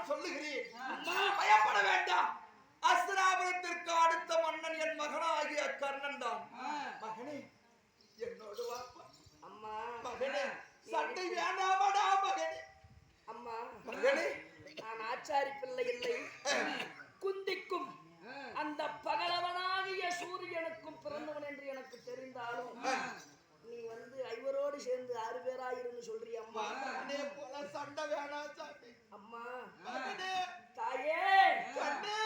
நான் சொல்லுகிறேன், பயப்பட வேண்டாம். அஸ்தினாபுரத்திற்கு அடுத்த மன்னன் என் மகனாகிய கர்ணன் தான். மகனே, என்னோடு வாப்பா. அம்மா மகனே, சண்டை வேண்டாமடா மகனே. அம்மா மகனே, நான் ஆச்சாரி பிள்ளை இல்லை. குந்திக்கும் அந்த பகலவனாகிய சூரியனுக்கும் பிறந்தவன் என்று எனக்கு தெரிந்தாலும் நீ வந்து ஐவரோடு சேர்ந்து 6 பேராயிருந்து சொல்றிய அம்மா. போல சண்டை வேணாம் சாமி. அம்மா தாயே கண்ணே,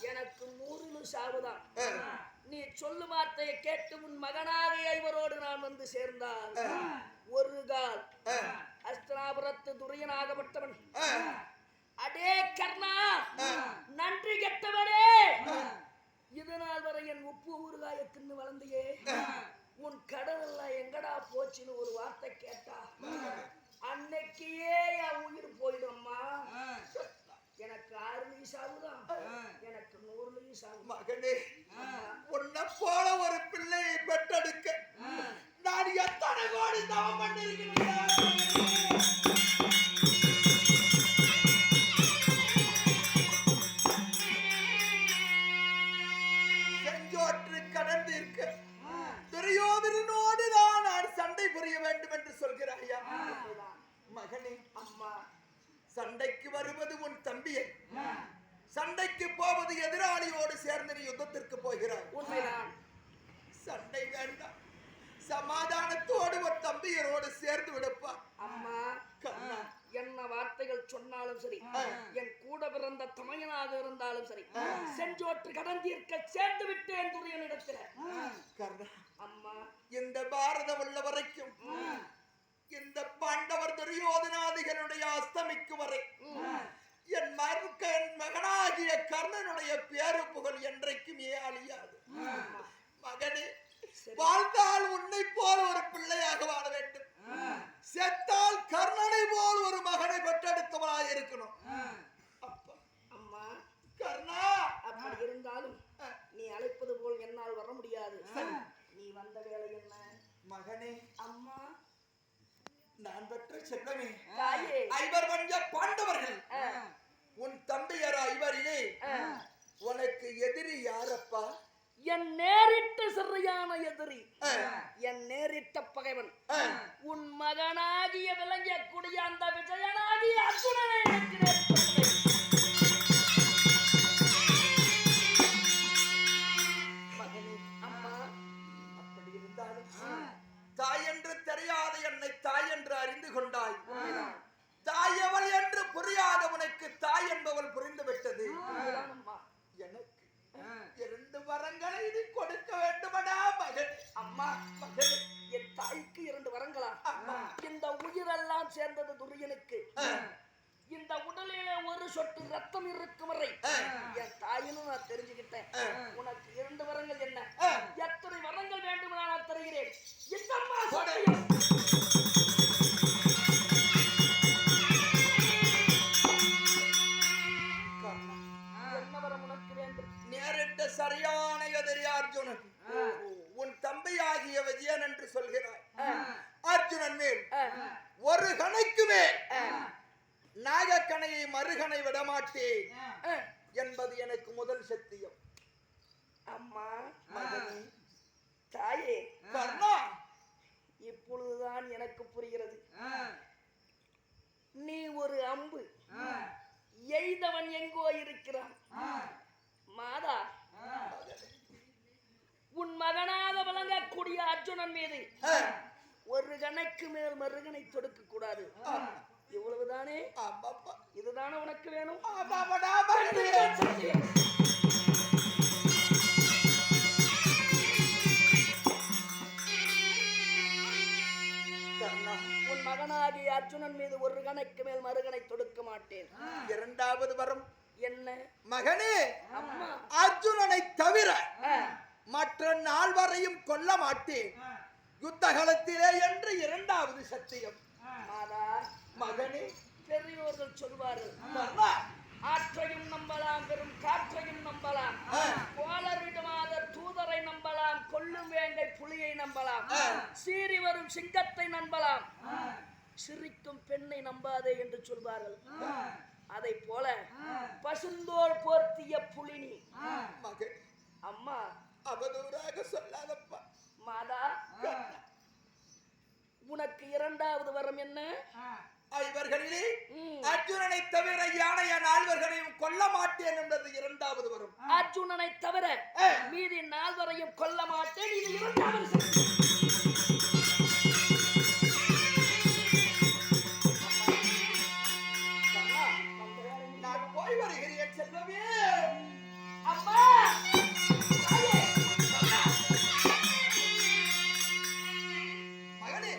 எனக்கு 100 சாவுதான். நீ சொல்லு வார்த்தையை கேட்டு உன் மகனாக ஐவரோடு நான் வந்து சேர்ந்தால் ஒரு கால் அஸ்தினாபுரத்து துரியனாகப்பட்டவன். அடே கர்ணா, நன்றி கெட்டவனே, இதனால் வரை என் உப்பு ஊறுகாய தின்னு வளர்ந்தியே, உன் கடல் எல்லாம் எங்கடா போச்சுன்னு ஒரு வார்த்தை கேட்டா அன்னைக்கே என் உயிர் போயிடும்மா. எனக்கு 6 சாவுதான், எனக்கு 100 சாவு. மகனே, உன்னை போல ஒரு பிள்ளையை பெற்றெடுக்க நான் எத்தனை கோடி தவம் பண்ணிருக்கிறேன். செஞ்சோற்று கடந்திருக்க துரியோதனனோடு நான் சண்டை புரிய வேண்டும் என்று சொல்கிறாயா? மகனே, அம்மா, சண்டைக்கு வருவது உன் தம்பியை, சண்டைக்கு போவது எதிராளியோடு சேர்ந்து நீ யுத்தத்திற்கு போகிறாய். உண்மைதான். சண்டை வேண்டாம், சமாதானத்தோடு ஒரு தம்பியரோடு சேர்ந்து விடுப்பா. அம்மா, கண்ணா, என்ன வார்த்தைகள் சொன்னாலும் சரி, என் கூட பிறந்த தமையனாக இருந்தாலும் சரி, செஞ்சோற்று கடந்திருக்க சேர்ந்து விட்டேன் துரியனிடத்தில். கர்ணா, அம்மா, இந்த பாரதம் உள்ள வரைக்கும், இந்த பாண்டவர் துரியோதனாதிகளுடைய அஸ்தமிக்கு வரை என் மகனாகிய கர்ணனுடைய பேரு புகழ் என்றைக்குமே அழியாது. மகனே, வாழ்ந்தால் உன்னை போல் ஒரு பிள்ளையாக வாழ வேண்டும், செத்தால் கர்ணனை போல் ஒரு மகனை பெற்றெடுத்தவனாக இருக்கணும். அம்மா, கர்ணா, அப்படி இருந்தாலும் நீ அழைப்பது போல் என்னால் வர முடியாது. நீ வந்த வேலை என்ன? மகனே, அம்மா, நான் பெற்ற செல்வமே, தாயே, ஐவர் வந்த பாண்டவர்கள் உன் தம்பியர் ஐவரிலே உனக்கு எதிரி யாரப்பா? என் நேரிட்ட சரியான எதிரி, என் நேரிட்ட பகைவன் உன் மகனாகிய விளங்கக்கூடிய அந்த விஜயனாகிய அர்ஜுனனை இருக்கிறேன். மகனே, அம்மா, அப்படி இருந்தாலும் தாய் என்று தெரியாத என்னை தாய் என்று அறிந்து கொண்டாய். தாய் எவள் என்று புரியாத உனக்கு தாய் என்பவள் புரிந்து விட்டது. எனக்கு 2 வரங்களை நீ கொடுக்க வேண்டுமடா மகன். அம்மா, மகன், என் தாய்க்கு 2 வரங்களா? இந்த உயிரெல்லாம் சேர்ந்தது துரியனுக்கு. இந்த உடலிலே ஒரு சொட்டு ரத்தம் இருக்கும் வரை என் தாயினும் நான் தெரிஞ்சுக்கிட்டேன். உனக்கு 2 வரங்கள் என்ன? எத்தனை வரங்கள் வேண்டும் நான் தருகிறேன். என்ன வரம் உனக்கு வேண்டும்? நேரிட்ட சரியான எதிரி அர்ஜுனன். உன் தம்பியாகிய விஜயன் என்று சொல்கிறாய். அர்ஜுனன் மேல் ஒரு கணைக்கு மேல் நாகக்கணையை மறுகணை விடமாட்டேன் என்பது எனக்கு முதல் சத்தியம். அம்மா, மகனே, தாயே, அர்ஜுனன் மீது ஒரு கணைக்கு மேல் மறுகணை தொடுக்க கூடாது. இவ்வளவுதானே? இதுதானே உனக்கு வேணும்? உன் மகனாகிய அர்ஜுனன் மீது ஒரு கணைக்கு மேல் மறுகணை தொடுக்க மாட்டேன். இரண்டாவது வரம் என்ன? மகனே, அம்மா, அர்ஜுனனை தவிர மற்ற நால்வரையும் கொல்ல மாட்டேன் யுத்தகலத்திலே என்று இரண்டாவது சத்தியம். மாதா, மகனே, பெரியோர்கள் சொல்வார்கள், ஆற்றையும் நம்பலாம், பெரும் காற்றையும் நம்பலாம், கோளரிடமாத தூதரை நம்பலாம், கொல்லும் வேங்கை புலியை நம்பலாம், சீறி வரும் சிங்கத்தை நம்பலாம், சிரிக்கும் பெண்ணை நம்பாதே என்று சொல்வார்கள். அதை போல பசுந்தோல் போர்த்திய புலினி. மகன், அம்மா, அவதூறாக சொல்லாதப்பா. மாதா, உனக்கு இரண்டாவது வரம் என்ன? இவர்களிலே அர்ஜுனனை தவிர யானைய நால்வர்களையும் கொல்ல மாட்டேன் என்பது இரண்டாவது வரும். அர்ஜுனனை தவிர மீதி நால்வரையும் கொல்ல மாட்டேன், இது இரண்டாவது சத்தியம். நான் போய் வருகிறேன் செல்வமே. அம்மா, மகனே,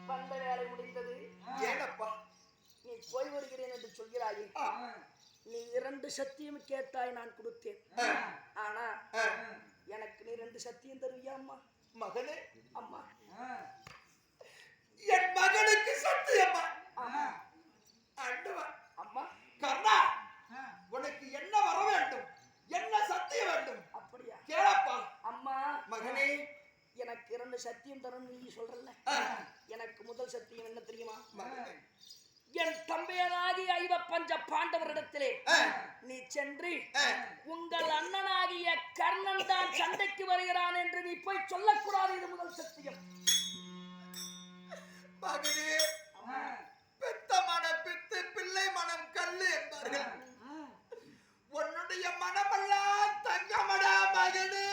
வந்த வேலை முடிந்தது. ஏனப்பா நீ போய் வருகிறேன் என்று சொல்கிறாயே, நீ 2 சத்தியம் கேட்டாய், நான் கொடுத்தேன். ஆனா எனக்கு நீ 2 சத்தியம் தருவியா அம்மா? மகனே, அம்மா, என் மகனுக்கு சத்தியம்மா. ஆண்டவா, அம்மா, கர்ணா, உனக்கு என்ன வர வேண்டும், என்ன சத்தியம் வேண்டும்? அப்படியா? கேளப்பா. அம்மா, மகனே, எனக்கு 2 சத்தியம் தரும் நீ சொல்றல. எனக்கு முதல் சத்தியம் என்ன தெரியுமா? மகனே, என் தம்பையராகிய 5 பாண்டவரிடத்திலே நீ சென்று உங்கள் அண்ணனாகிய கர்ணன் தான் சண்டைக்கு வருகிறான் என்று நீ போய் சொல்லக்கூடாது. இது முதல் சத்தியம். மகனே, பெத்த மன பித்து, பிள்ளை மனம் கல்லு என்பார்கள். உன்னுடைய மனமெல்லாம் தங்கமடா மகனே.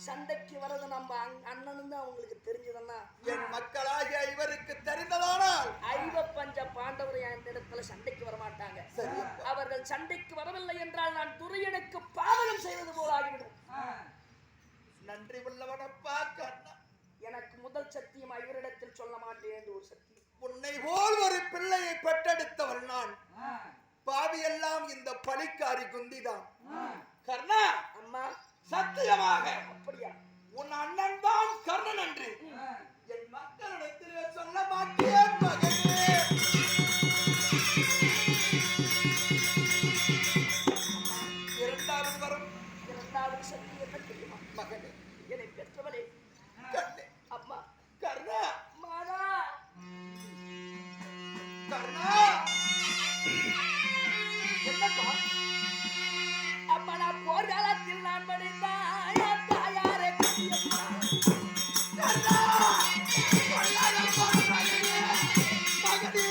சண்டைக்கு வரது நம்ம அண்ணனும் தான் உங்களுக்கு தெரிஞ்சதுன்னா, என் மக்களாகிய இவருக்கு தெரிந்ததானால் 5 பாண்டவர் என் இடத்துல சண்டைக்கு வர மாட்டாங்க. அவர்கள் சண்டைக்கு வரவில்லை என்றால் நான் துரியனுக்கு பாவகம் செய்வது போல் ஆகிவிடும். நன்றி உள்ளவனப்பா கண்ணா. எனக்கு முதல் சத்தியம் இவரிடத்தில் சொல்ல மாட்டேன் என்று ஒரு சத்தியம். உன்னை போல் ஒரு பிள்ளையை பெற்றெடுத்தவள் நான். பாவியெல்லாம் இந்த பலிக்காரி குந்திதான். கர்ணா, அம்மா, சத்தியமாக அப்படியா? உன் அண்ணன் தான் கர்ணன் என்று என் மக்களிடத்திலே சொல்ல மாட்டேன் மகனே. இரண்டாவது வரும். இரண்டாவது சத்தியம் என்ன தெரியுமா? மகனே, என்னை பெற்றவளே, கண்ணே, அம்மா, கர்ணா, மாதா, கர்ணா, என்னப்பா? அம்மா, நான் போர்க்காலத்தில் நான் படித்தாய் தாயாரே. கர்ணா, கொல்லாதப்பா மகனே, மகனே,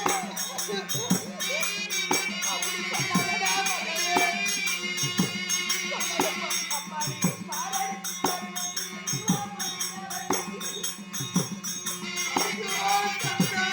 அப்படி சொல்லாதடா மகனே. சொன்னதப்பா. அம்மா, நீ பாரு. ஐயோ, கர்ணா.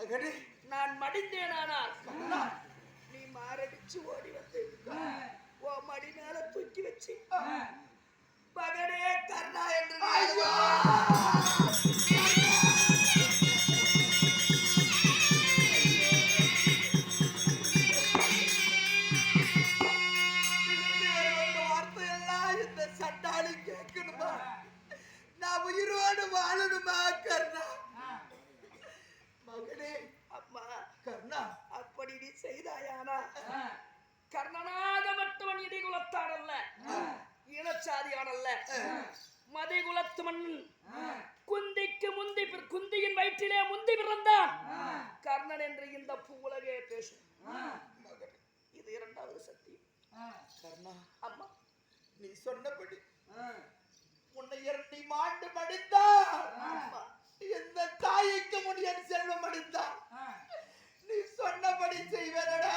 மகனே நான் மடிந்தேனானால் நீ மாரடிச்சு ஓடி வந்து ஓ மடி மேல தூக்கி வச்சு மகனே கர்ணா என்று ஐயோ வார்த்தையெல்லாம் இந்த சண்டாளி கேட்கணுமா? நான் உயிரோடு வாழணுமா கர்ணா? மகனே அம்மா கர்ணா அப்படி நீ செய்தாயானா கர்ணனாக மற்றவன் இடிகுலத்தான் அல்ல இனச்சாதியான் அல்ல மதிகுலத்து மன்னன் குந்திக்கு முந்தி குந்தியின் வயிற்றிலே முந்தி பிறந்தான் கர்ணன் என்று இந்த பூவுலகே பேசும். இது இரண்டாவது சத்தியம். கர்ணா அம்மா நீ சொன்னபடி உன்னை இரண்டி மாண்டு மடித்தால் எந்த தாய்க்கு முன் என் செல்வம் அடித்தான் நீ சொன்னபடி செய்வதடா